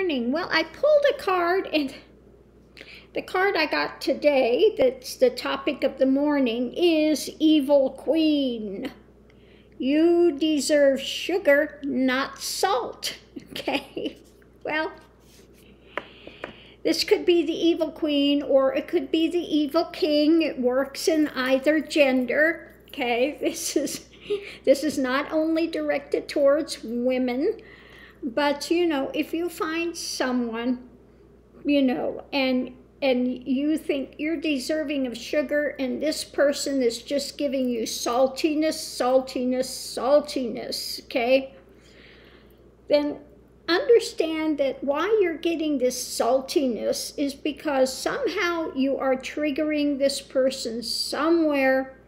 morning. Well, I pulled a card, and the card I got today, that's the topic of the morning, is Evil Queen. You deserve sugar, not salt. Okay, well, this could be the evil queen, or it could be the evil king. It works in either gender. Okay, this is not only directed towards women, but you know, if you find someone, you know, and you think you're deserving of sugar, and this person is just giving you saltiness, saltiness, saltiness, okay, then understand that why you're getting this saltiness is because somehow you are triggering this person somewhere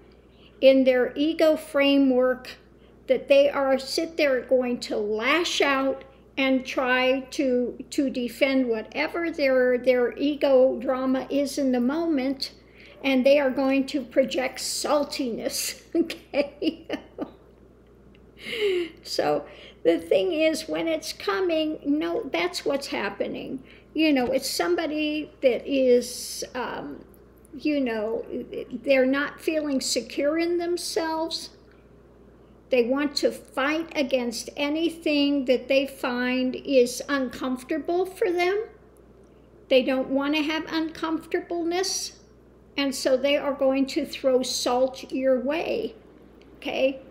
in their ego framework, that they are going to lash out and try to defend whatever their ego drama is in the moment, and they are going to project saltiness, okay? So the thing is, when it's coming, no, that's what's happening. You know, it's somebody that is, you know, they're not feeling secure in themselves. They want to fight against anything that they find is uncomfortable for them. They don't want to have uncomfortableness, and so they are going to throw salt your way, okay?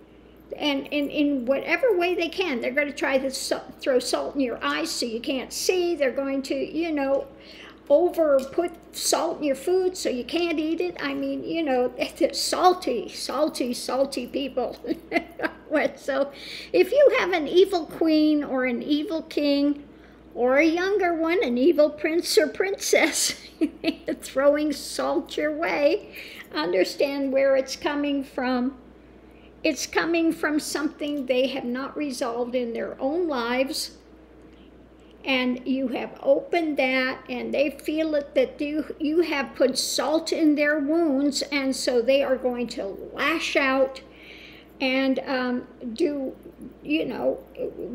And in whatever way they can, they're going to try to throw salt in your eyes so you can't see. They're going to, you know, put salt in your food so you can't eat it. I mean, you know, it's salty, salty, salty people. So if you have an evil queen or an evil king, or a younger one, an evil prince or princess, throwing salt your way, understand where it's coming from. It's coming from something they have not resolved in their own lives, and you have opened that, and they feel it, that you have put salt in their wounds, and so they are going to lash out and do, you know,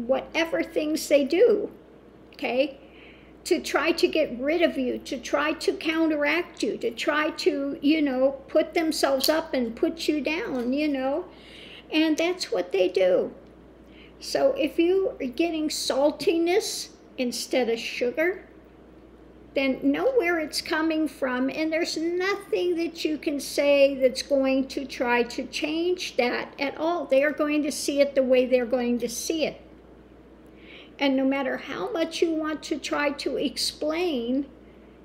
whatever things they do, okay, to try to get rid of you, to try to counteract you, to try to, you know, put themselves up and put you down, you know, and that's what they do. So if you are getting saltiness instead of sugar, then know where it's coming from, and there's nothing that you can say that's going to try to change that at all. They are going to see it the way they're going to see it. And no matter how much you want to try to explain,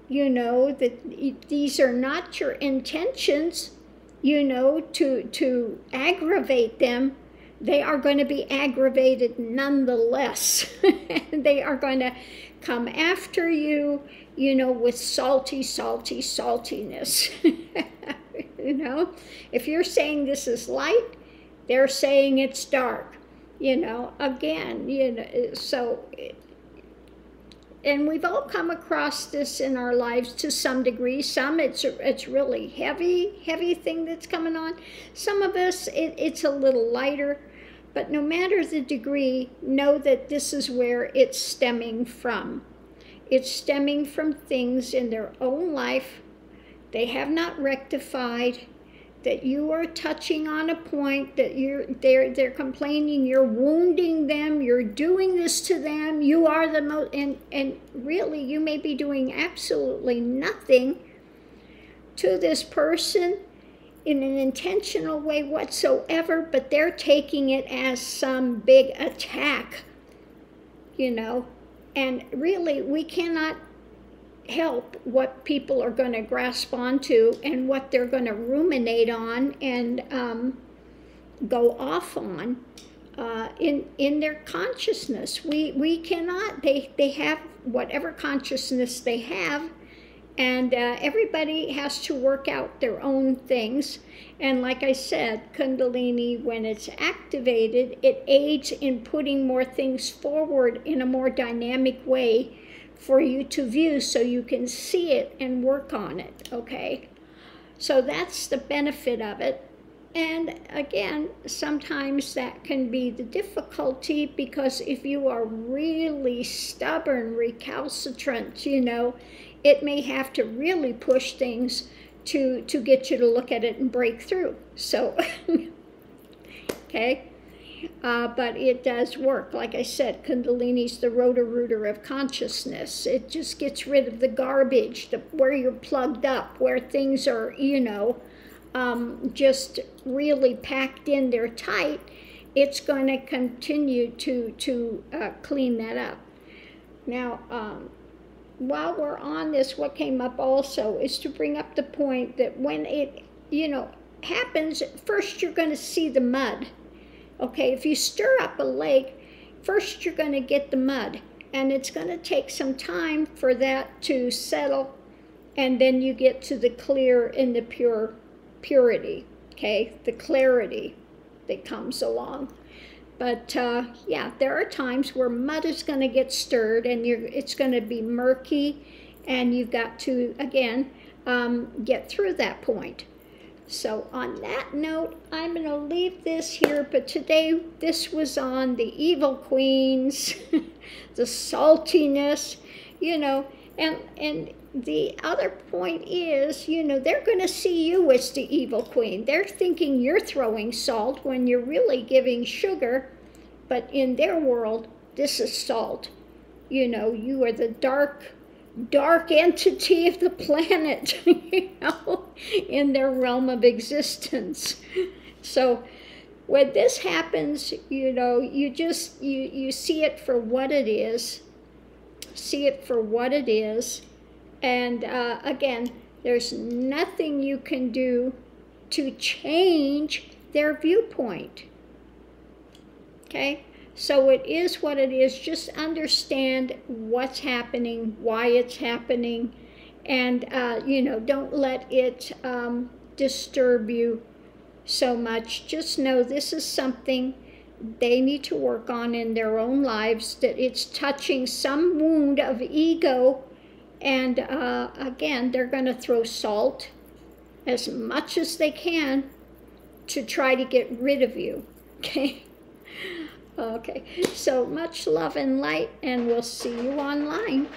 you know, that these are not your intentions, you know, to aggravate them, they are going to be aggravated nonetheless. They are going to come after you, you know, with salty, salty, saltiness. You know, if you're saying this is light, they're saying it's dark, you know, again, you know, so, and we've all come across this in our lives to some degree. Some it's really heavy thing that's coming on. Some of us, it's a little lighter. But no matter the degree, know that this is where it's stemming from. It's stemming from things in their own life they have not rectified, that you are touching on a point that they're complaining, you're wounding them, you're doing this to them, you are the most, and really you may be doing absolutely nothing to this person in an intentional way whatsoever, but they're taking it as some big attack, you know, and really we cannot help what people are going to grasp onto and what they're going to ruminate on and go off on in their consciousness. We cannot, they have whatever consciousness they have, and everybody has to work out their own things. And like I said, Kundalini, when it's activated, it aids in putting more things forward in a more dynamic way for you to view, so you can see it and work on it, okay? So that's the benefit of it. And again, sometimes that can be the difficulty, because if you are really stubborn, recalcitrant, you know, it may have to really push things to get you to look at it and break through. So, okay. But it does work. Like I said, Kundalini's the rotor-rooter of consciousness. It just gets rid of the garbage, where you're plugged up, where things are, you know, just really packed in there tight. It's going to continue to clean that up. Now, while we're on this, what came up also is to bring up the point that when it, you know, happens, first you're going to see the mud. Okay, if you stir up a lake, first you're going to get the mud, and it's going to take some time for that to settle, and then you get to the clear and the purity, okay, the clarity that comes along. But yeah, there are times where mud is going to get stirred, and it's going to be murky, and you've got to, again, get through that point. So on that note, I'm going to leave this here, but today this was on the evil queens, the saltiness, you know, and the other point is, you know, they're going to see you as the evil queen. They're thinking you're throwing salt when you're really giving sugar, but in their world, this is salt. You know, you are the dark entity of the planet, you know, in their realm of existence. So when this happens, you know, you just, you see it for what it is. See it for what it is. And again, there's nothing you can do to change their viewpoint. Okay? So it is what it is. Just understand what's happening, why it's happening, and, you know, don't let it disturb you so much. Just know this is something they need to work on in their own lives, that it's touching some wound of ego, and again, they're going to throw salt as much as they can to try to get rid of you, okay? Okay, so much love and light, and we'll see you online.